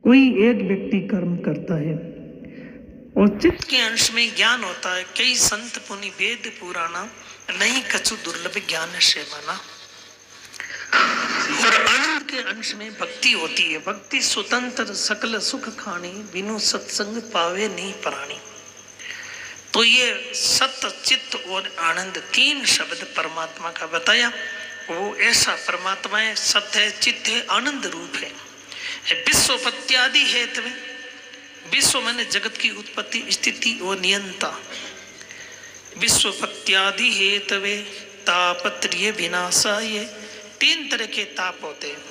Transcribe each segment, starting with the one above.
कोई एक व्यक्ति कर्म करता है और चित्त के अंश में ज्ञान होता है। कई संत पुनि वेद पुराना, नहीं कछु दुर्लभ ज्ञान सेवाना। और आनंद के अंश में भक्ति होती है। भक्ति स्वतंत्र सकल सुख खानी, बिनु सत्संग पावे नहीं प्राणी। तो ये सत्य, चित्त और आनंद तीन शब्द परमात्मा का बताया। वो ऐसा परमात्मा है, सत्य है, चित्त है, आनंद रूप है। विश्वोपत्यादि हेतु, विश्व माने जगत की उत्पत्ति स्थिति और नियंता। विश्वोपत्यादि हेतवे तापत्रिय विनाशाय। तीन तरह के ताप होते हैं।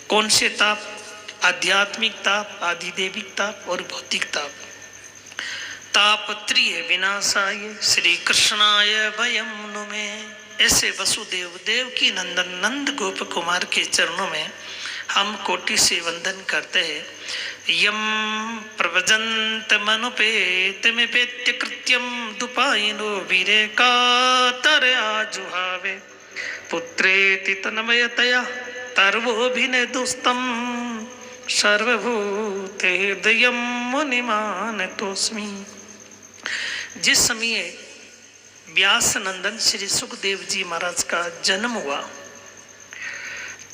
कौन से ताप? आध्यात्मिक ताप, आधिदेविक ताप और भौतिक ताप। तापत्रिय विनाशाय श्री कृष्णाय वयं नुमे। ऐसे वसुदेव देव की नंदन नंद गोप कुमार के चरणों में हम कोटि से वंदन करते हैं। यम प्रवजंत मनुपेत में पेत्य कृत्यम दुपाइनो वीरे कातर आजुहावे। पुत्रेति तन्मयतया तर्वोभिने दुस्तम सर्वभूते हृदयम मुनिमानतोस्मि। जिस समय व्यास नंदन श्री सुखदेव जी महाराज का जन्म हुआ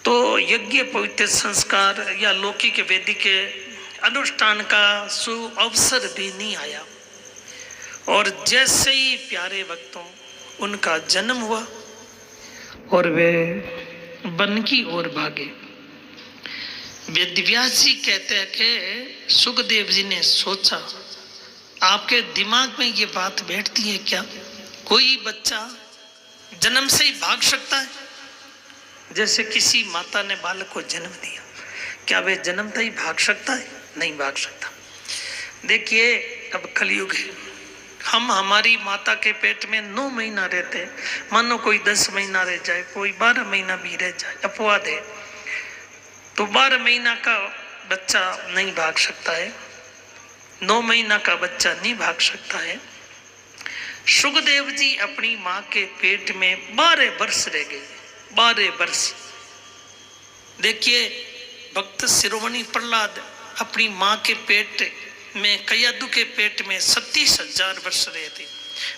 तो यज्ञ पवित्र संस्कार या लौकिक वैदिक के अनुष्ठान का सुअवसर भी नहीं आया। और जैसे ही प्यारे भक्तों उनका जन्म हुआ और वे वन की ओर भागे। वेदव्यास जी कहते हैं कि सुखदेव जी ने सोचा, आपके दिमाग में ये बात बैठती है क्या? कोई बच्चा जन्म से ही भाग सकता है? जैसे किसी माता ने बालक को जन्म दिया, क्या वे जन्मता ही भाग सकता है? नहीं भाग सकता। देखिए, अब कलयुग है। हम हमारी माता के पेट में 9 महीना रहते हैं। मानो कोई 10 महीना रह जाए, कोई 12 महीना भी रह जाए, अपवाद है। तो 12 महीना का बच्चा नहीं भाग सकता है, 9 महीना का बच्चा नहीं भाग सकता है। सुखदेव जी अपनी माँ के पेट में 12 वर्ष रह गए। 12 वर्ष। देखिए, भक्त शिरोमणि प्रहलाद अपनी माँ के पेट में, कयादु के पेट में 37,000 वर्ष रहे थे।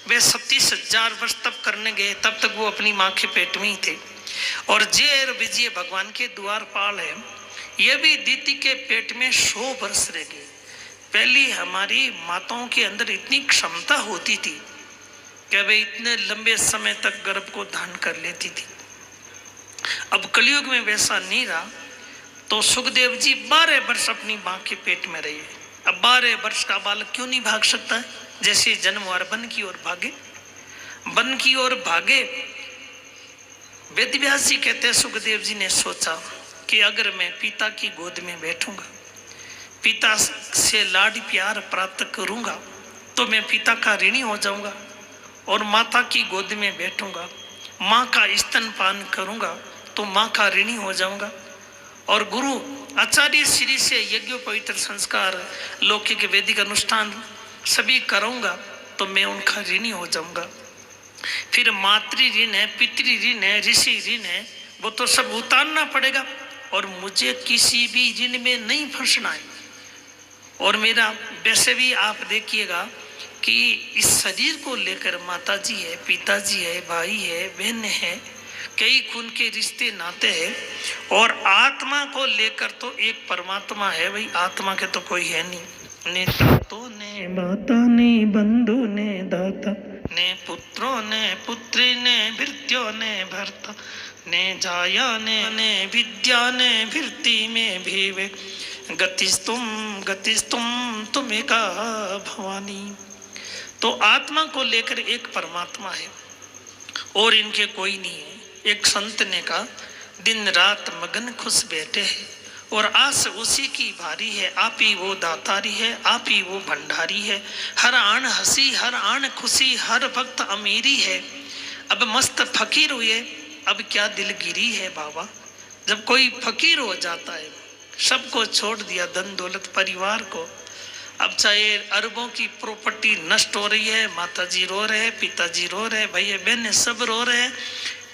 वे 37,000 वर्ष तब करने गए, तब तक वो अपनी माँ के पेट में ही थे। और जय और विजय भगवान के द्वारपाल है, ये भी दीति के पेट में 100 वर्ष रह गए। पहली हमारी माताओं के अंदर इतनी क्षमता होती थी कि वे इतने लंबे समय तक गर्भ को धारण कर लेती थी। अब कलयुग में वैसा नहीं रहा। तो सुखदेव जी 12 वर्ष अपनी माँ के पेट में रहे। अब 12 वर्ष का बालक क्यों नहीं भाग सकता है? जैसे जन्म हुआ वन की ओर भागे, वन की ओर भागे। वेदव्यास जी कहते हैं, सुखदेव जी ने सोचा कि अगर मैं पिता की गोद में बैठूंगा, पिता से लाड प्यार प्राप्त करूंगा, तो मैं पिता का ऋणी हो जाऊंगा। और माता की गोद में बैठूंगा, माँ का स्तनपान करूंगा, तो माँ का ऋणी हो जाऊंगा। और गुरु आचार्य श्री से यज्ञ पवित्र संस्कार लौकिक वैदिक अनुष्ठान सभी करूंगा, तो मैं उनका ऋणी हो जाऊंगा। फिर मातृ ऋण है, पितृ ऋण है, ऋषि ऋण है, वो तो सब उतारना पड़ेगा। और मुझे किसी भी ऋण में नहीं फंसना है। और मेरा वैसे भी आप देखिएगा कि इस शरीर को लेकर माताजी है, पिताजी है, भाई है, बहन है, कई खून के रिश्ते नाते हैं। और आत्मा को लेकर तो एक परमात्मा है भाई, आत्मा के तो कोई है नहीं। ने तातो ने माता ने बंधु ने दाता ने पुत्रों ने पुत्री ने भृत्यो ने भर्ता ने जाया ने विद्या ने भृति में भीवे गतिस्तुम तुम्हें का भवानी। तो आत्मा को लेकर एक परमात्मा है और इनके कोई नहीं है। एक संत ने कहा, दिन रात मगन खुश बैठे हैं और आस उसी की भारी है। आप ही वो दातारी है, आप ही वो भंडारी है। हर आन हंसी, हर आन खुशी, हर वक्त अमीरी है। अब मस्त फकीर हुए, अब क्या दिलगिरी है बाबा। जब कोई फकीर हो जाता है, सबको छोड़ दिया, धन दौलत परिवार को, अब चाहे अरबों की प्रॉपर्टी नष्ट हो रही है, माताजी रो रहे हैं, पिताजी रो रहे हैं, भैया बहन सब रो रहे हैं,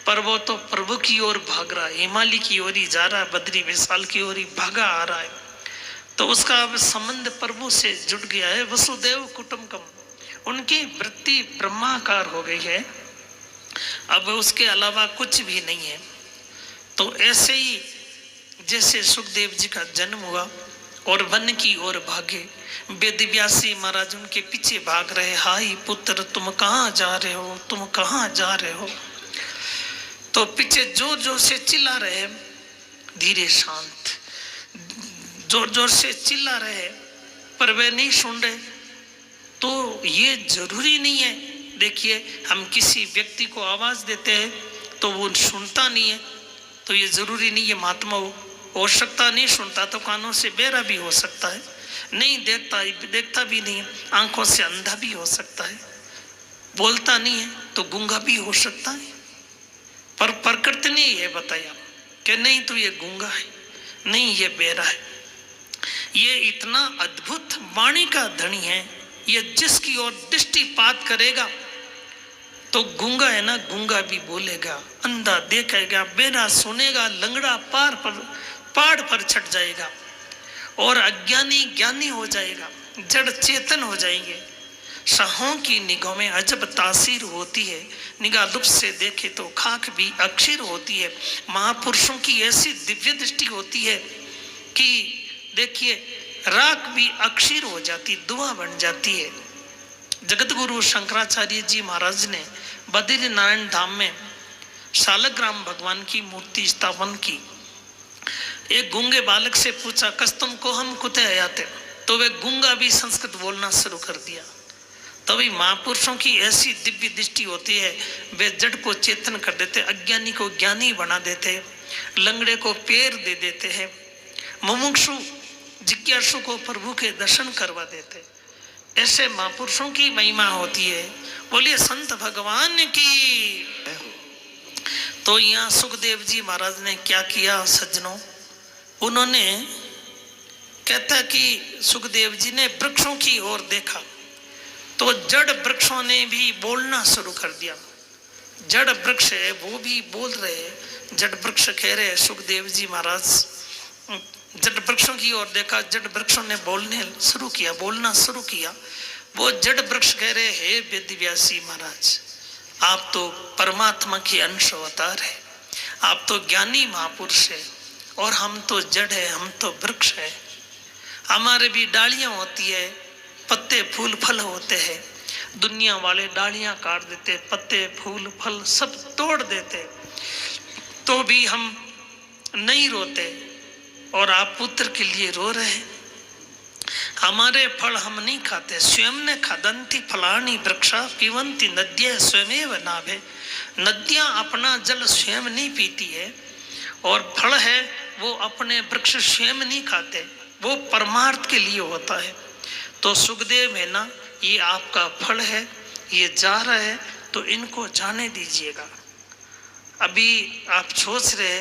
पर वो तो प्रभु की ओर भाग रहा है, हिमालय की ओर ही जा रहा है, बद्री विशाल की ओर ही भागा आ रहा है। तो उसका अब संबंध प्रभु से जुड़ गया है। वसुदेव कुटुंबकम, उनकी वृत्ति ब्रह्माकार हो गई है, अब उसके अलावा कुछ भी नहीं है। तो ऐसे ही जैसे सुखदेव जी का जन्म हुआ और वन की ओर भागे, वेदव्यासी महाराज उनके पीछे भाग रहे, हाय पुत्र तुम कहाँ जा रहे हो, तुम कहाँ जा रहे हो। तो पीछे जोर जोर से चिल्ला रहे, धीरे शांत, जोर जोर से चिल्ला रहे, पर वे नहीं सुन रहे। तो ये जरूरी नहीं है, देखिए हम किसी व्यक्ति को आवाज देते हैं तो वो सुनता नहीं है, तो ये जरूरी नहीं है महात्मा हो सकता, नहीं सुनता तो कानों से बहरा भी हो सकता है, नहीं देखता भी नहीं है, आंखों से अंधा भी हो सकता है, बोलता नहीं है तो गूंगा भी हो सकता है। पर प्रकृति ने यह बताया कि नहीं तो ये गूंगा है, नहीं ये बहरा है। ये इतना अद्भुत वाणी का धनी है, ये जिसकी ओर दृष्टिपात करेगा तो गूंगा है ना, गूंगा भी बोलेगा, अंधा देखेगा, बहरा सुनेगा, लंगड़ा पहाड़ पर छट जाएगा और अज्ञानी ज्ञानी हो जाएगा, जड़ चेतन हो जाएंगे। शाहों की निगाह में अजब तासीर होती है, निगाह लुप्त से देखे तो खाक भी अक्षर होती है। महापुरुषों की ऐसी दिव्य दृष्टि होती है कि देखिए राख भी अक्षर हो जाती, दुआ बन जाती है। जगत गुरु शंकराचार्य जी महाराज ने बद्री नारायण धाम में शालग्राम भगवान की मूर्ति स्थापन की। एक गूंगे बालक से पूछा, कस तुमको हम कुते आते, तो वे गूंगा भी संस्कृत बोलना शुरू कर दिया। तभी महापुरुषों की ऐसी दिव्य दृष्टि होती है, वे जड़ को चेतन कर देते, अज्ञानी को ज्ञानी बना देते, लंगड़े को पैर दे देते हैं, मुमुक्षु जिज्ञासु को प्रभु के दर्शन करवा देते। ऐसे महापुरुषों की महिमा होती है। बोलिए संत भगवान की। तो यहाँ सुखदेव जी महाराज ने क्या किया सज्जनों, उन्होंने कहता कि सुखदेव जी ने वृक्षों की ओर देखा तो जड़ वृक्षों ने भी बोलना शुरू कर दिया। जड़ वृक्ष है वो भी बोल रहे, जड़ वृक्ष कह रहे सुखदेव जी महाराज, जड़ वृक्षों की ओर देखा, जड़ वृक्षों ने बोलना शुरू किया। वो जड़ वृक्ष कह रहे, हे वेदव्यासी महाराज, आप तो परमात्मा के अंश अवतार है, आप तो ज्ञानी महापुरुष है, और हम तो जड़ है, हम तो वृक्ष है, हमारे भी डालियां होती है, पत्ते फूल फल होते हैं। दुनिया वाले डालियां काट देते, पत्ते फूल फल सब तोड़ देते, तो भी हम नहीं रोते, और आप पुत्र के लिए रो रहे हैं। हमारे फल हम नहीं खाते, स्वयं ने खादंती फलानी वृक्षा पीवंती नद्या स्वयमेव नाभे, नदियां अपना जल स्वयं नहीं पीती है, और फल है वो अपने वृक्ष स्वयं नहीं खाते, वो परमार्थ के लिए होता है। तो सुखदेव है ना, ये आपका फल है, ये जा रहा है तो इनको जाने दीजिएगा। अभी आप सोच रहे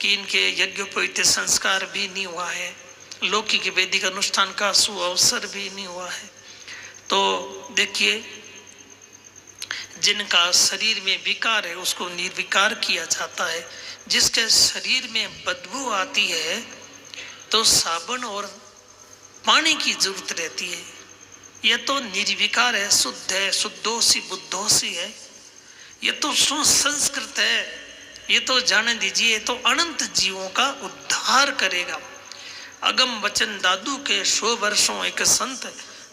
कि इनके यज्ञोपवीत संस्कार भी नहीं हुआ है, लौकिक वैदिक अनुष्ठान का सुअवसर भी नहीं हुआ है, तो देखिए जिनका शरीर में विकार है उसको निर्विकार किया जाता है। जिसके शरीर में बदबू आती है तो साबुन और पानी की जरूरत रहती है। यह तो निर्विकार है, शुद्ध है, शुद्धोसी बुद्धोसी है, ये तो सुसंस्कृत है, ये तो जाने दीजिए, तो अनंत जीवों का उद्धार करेगा। अगम वचन दादू के 100 वर्षों एक संत,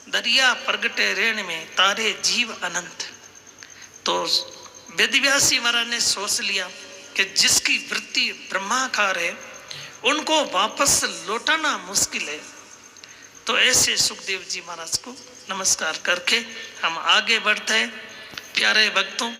दरिया प्रगटे रेण में तारे जीव अनंत। तो वेदव्यासी महाराज ने सोच लिया कि जिसकी वृत्ति ब्रह्माकार है उनको वापस लौटाना मुश्किल है। तो ऐसे सुखदेव जी महाराज को नमस्कार करके हम आगे बढ़ते हैं। प्यारे भक्तों,